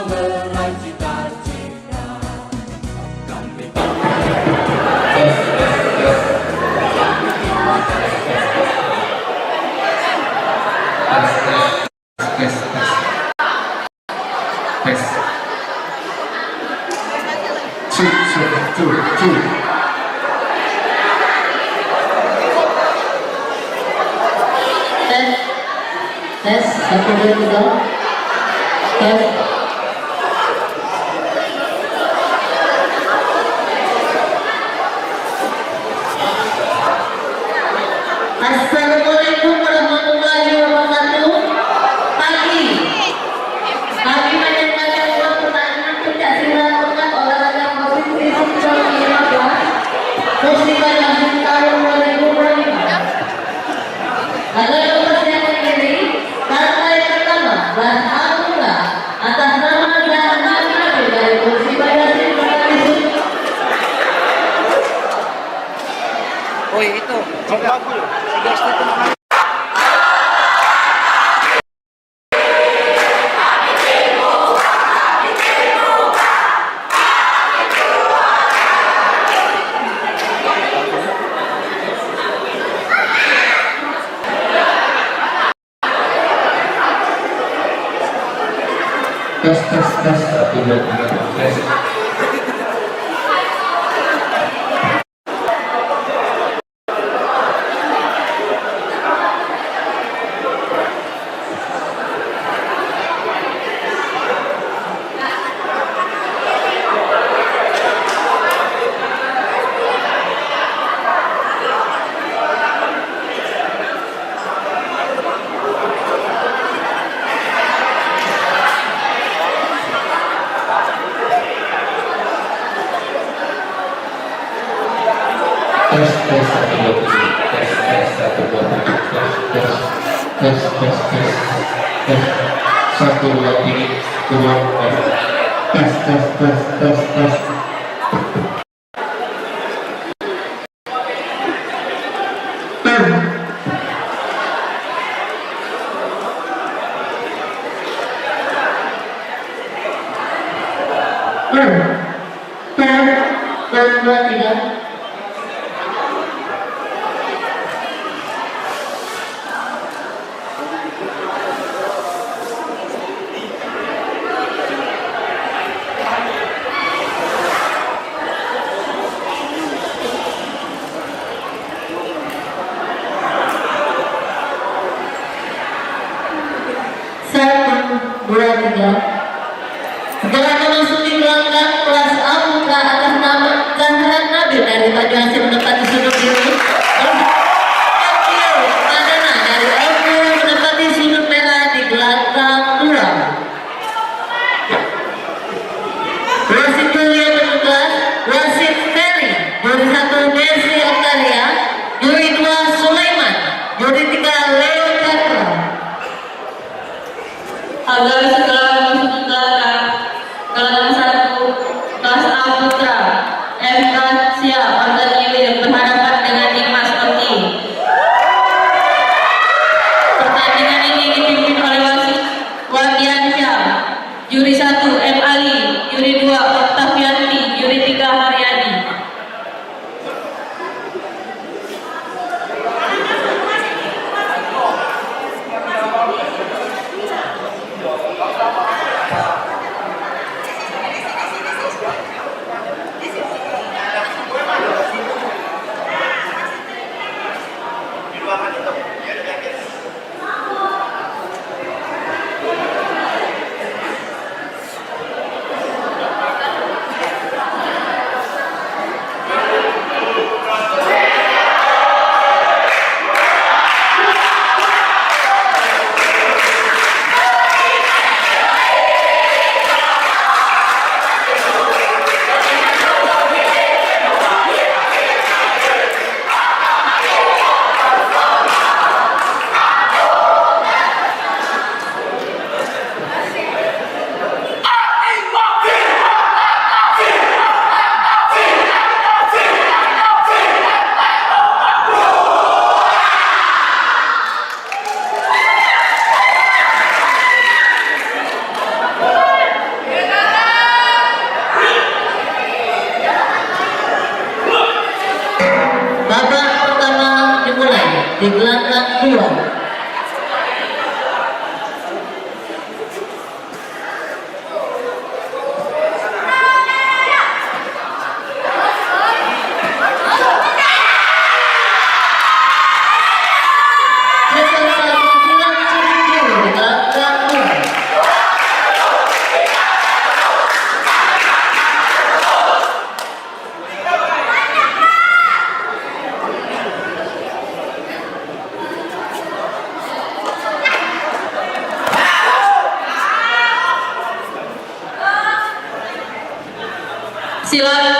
belah cita-cita. Tes, satu dua tiga. Tes. Assalamualaikum warahmatullahi wabarakatuh. Pagi. Kami menyampaikan ulang pertanyaan pencak silat pekan olahraga provinsi Sulawesi Selatan Festival Akhir tahun 2025. Agar mempersiapkan diri, partai pertama Bas Alura atas nama Jalan Nabi dari Kursi Bagasi Bagasi. Oh itu juga tiga setengah. Tes satu dua tiga tes. Tes satu dua tiga tes satu dua tiga tes satu dua tiga tes. Dua tiga. Gerakan langsung digelarkan kelas A buka atas nama Zahra Nabil dari Baju Hasil menempati sudut biru. Madana dari LQ menempati sudut merah di belakang Durang. Wasit juri yang bertugas wasit Ferry, juri 1 Desi Octavia, juri 2 Sulaiman, juri 3 Leo Chandra. Agar segala Gerakan 1 kelas A putra MK siap Anton Ilir berhadapan dengan Dimas Oki. Pertandingan ini dipimpin oleh wasit Wadian Syah, juri 1 M Ali, juri 2 Oktavianti, juri 3 Haryani. di belakang 2. Silakan.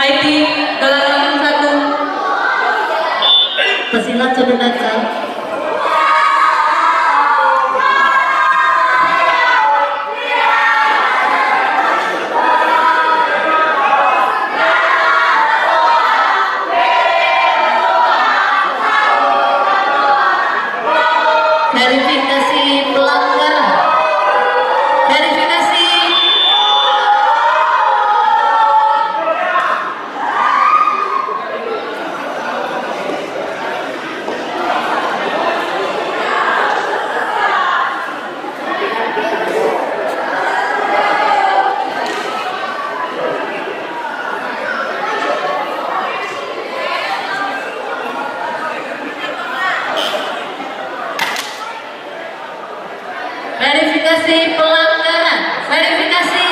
ID Galangan 1 pesilat sudah datang. Verifikasi pelanggaran. Verifikasi. Verifikasi pelanggaran. Verifikasi.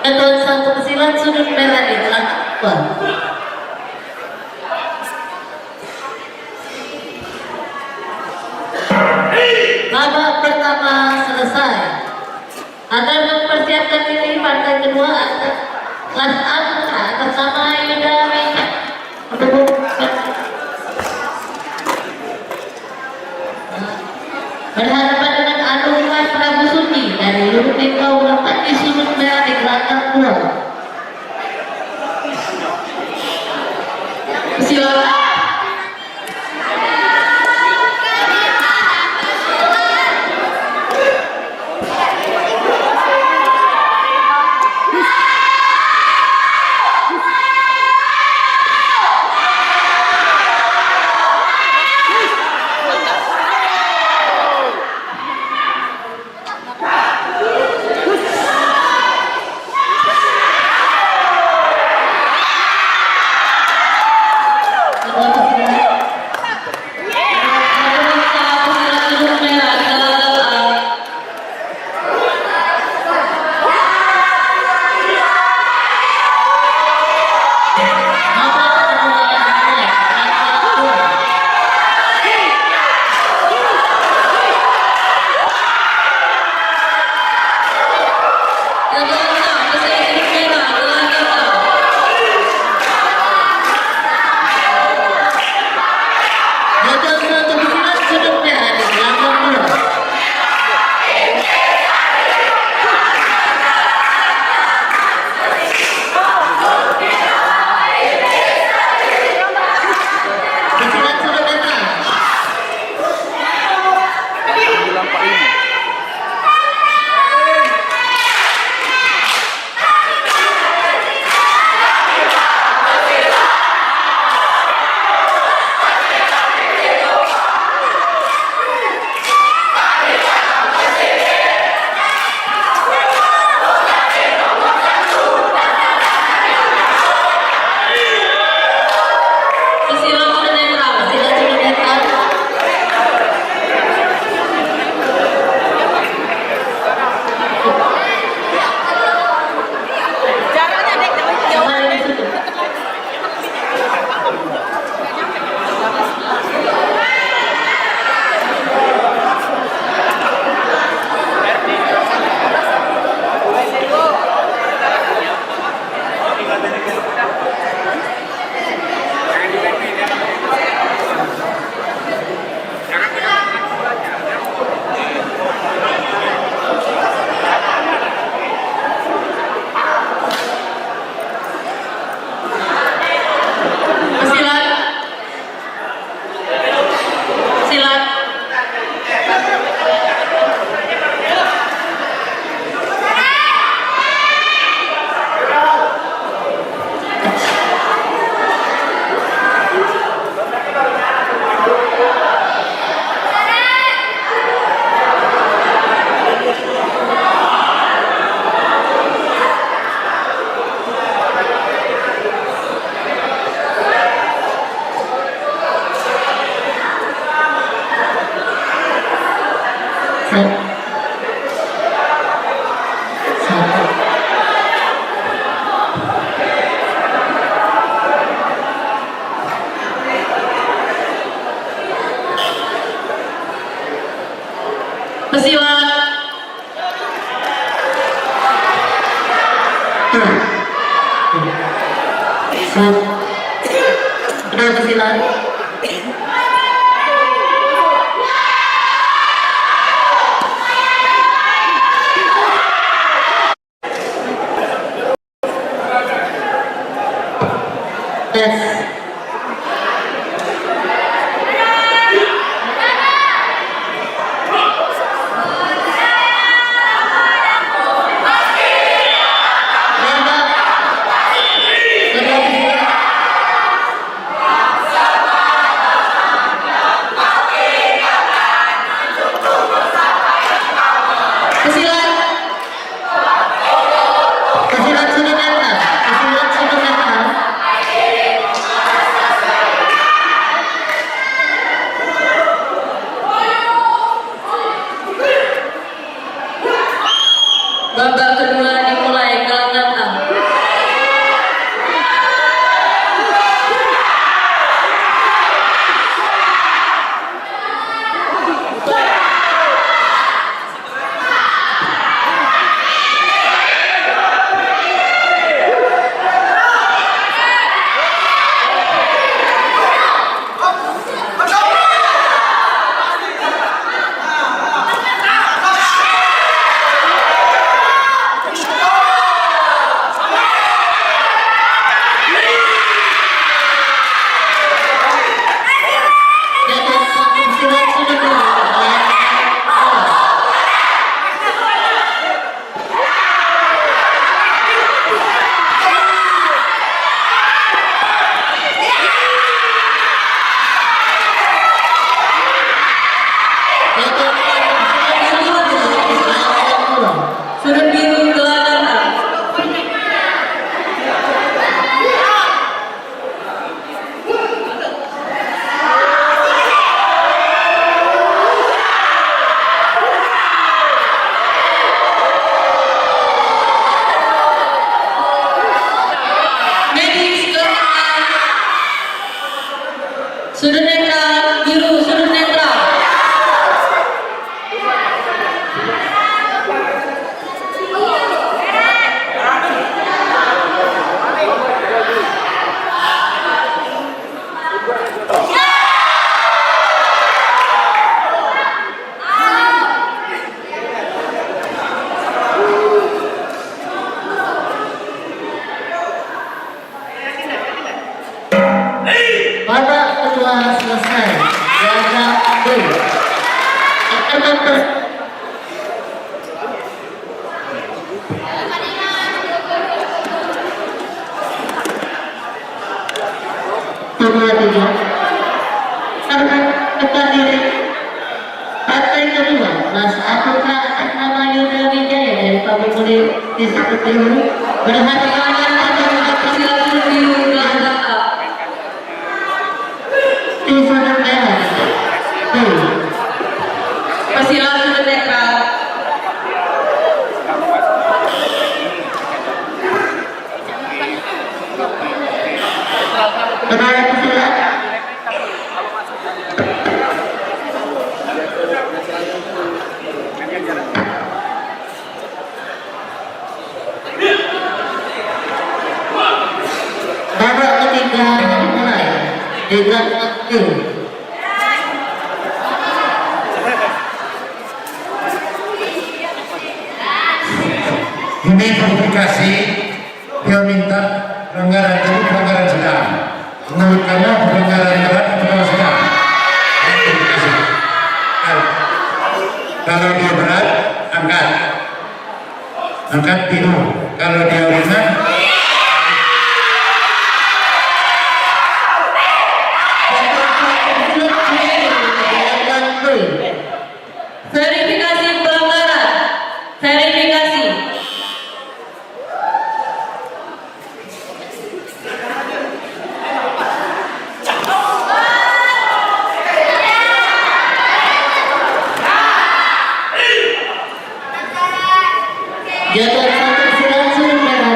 Ketua satu pesilat sudut merah di belakang 2. Babak pertama selesai. Akan mempersiapkan diri partai kedua kelas A atas nama Yuda Mika untuk berhadapan dengan Anumerah Prabu Suci dari Lubuk Kau dapat di sudut merah di belakang 2. Silakan. Sudah kesilan. Tes. Babak kedua dimulai, gelandang A. Sudut biru gelandang A. Medis gelandang A. Sudut netral biru, sudut netral. Babak kedua selesai. Gelandang B akan kedua karena tekan diri. Partai kedua Mas Aputra Atmama Yuda Wijaya dari Pabimuli Desa Kediri berhadapan dengan Persilakan biru gelandang A. Sudut merah. Persilakan sudut netral. Kembali persilakan. Babak ketiga dimulai. Dengan aktif. Ini verifikasi, dia minta pelanggaran tadi pelanggaran sedang, menurutkannya pelanggaran berat atau sedang. Verifikasi. Kalau dia berat, angkat biru. Kalau dia ringan, Verifikasi pelanggaran. Verifikasi. Jatuh satu silang sudut merah.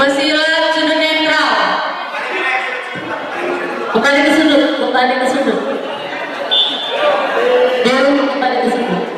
Pesilat sudut netral. Kembali ke sudut, kembali ke sudut. Dewi kembali ke sudut.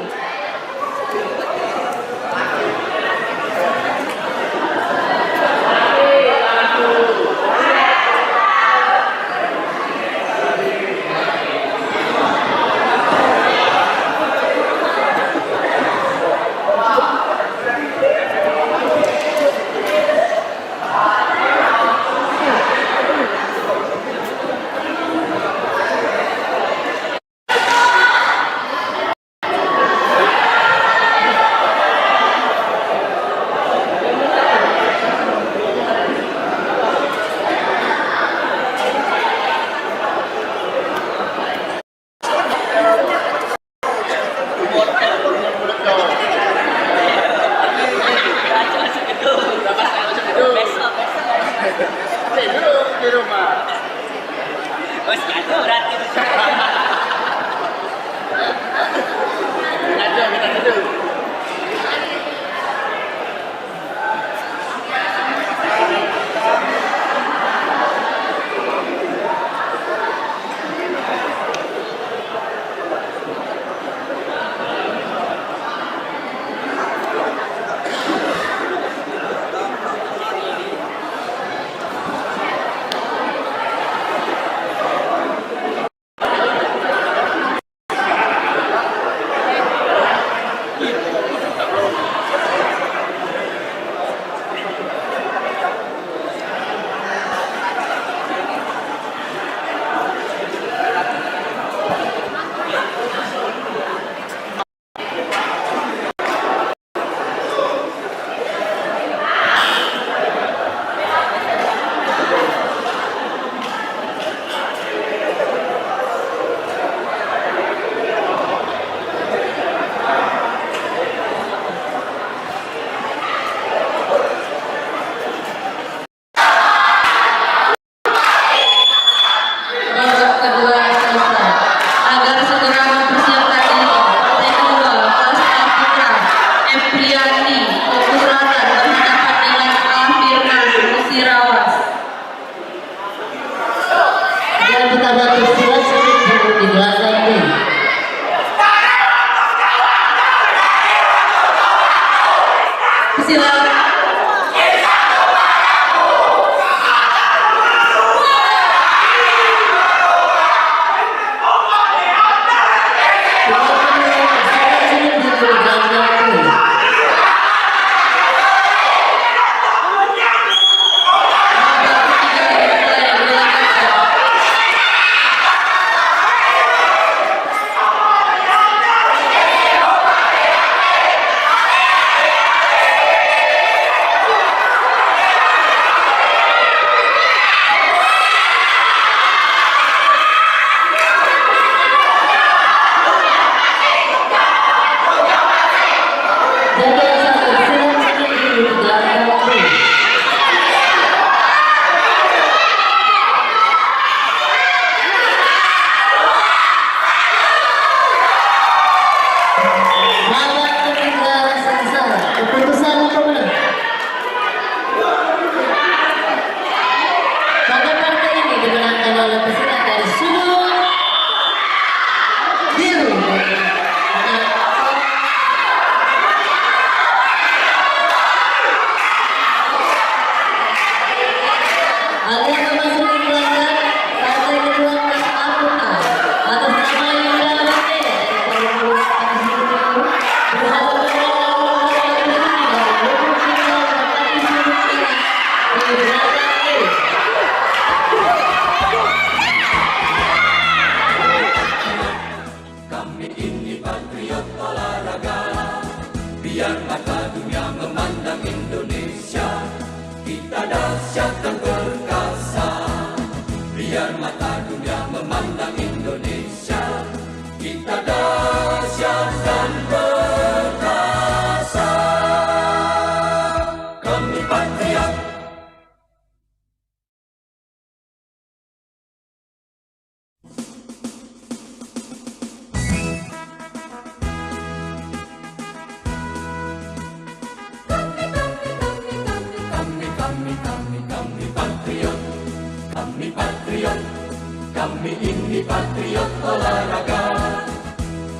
patriot olahraga,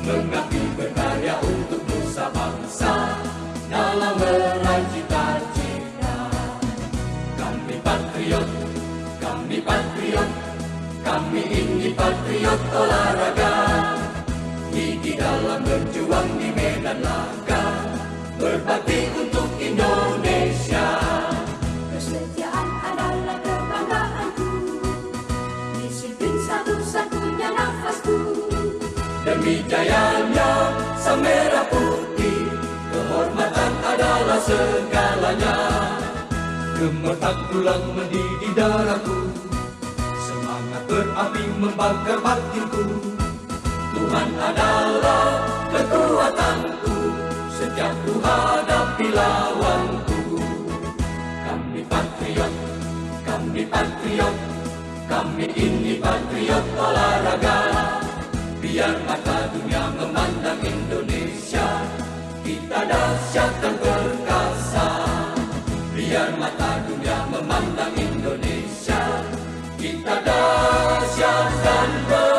mengabdi berkarya untuk nusa bangsa dalam meraih cita-cita. Kami patriot, kami patriot, kami ini patriot olahraga, gigi dalam berjuang di medan laga, berbakti untuk Indonesia. Kesetiaan adalah kebanggaanku, disiplin satu-satunya nafasku. Demi jayanya sang merah putih, kehormatan adalah segalanya. Gemetar tulang mendidih darahku, semangat berapi membakar batinku. Tuhan adalah kekuatanku, setiap ku hadapi lawanku. Kami patriot, kami patriot, kami ini patriot olahraga. Biar mata dunia memandang Indonesia, kita dahsyat dan perkasa. Biar mata dunia memandang Indonesia, kita dahsyat dan perkasa.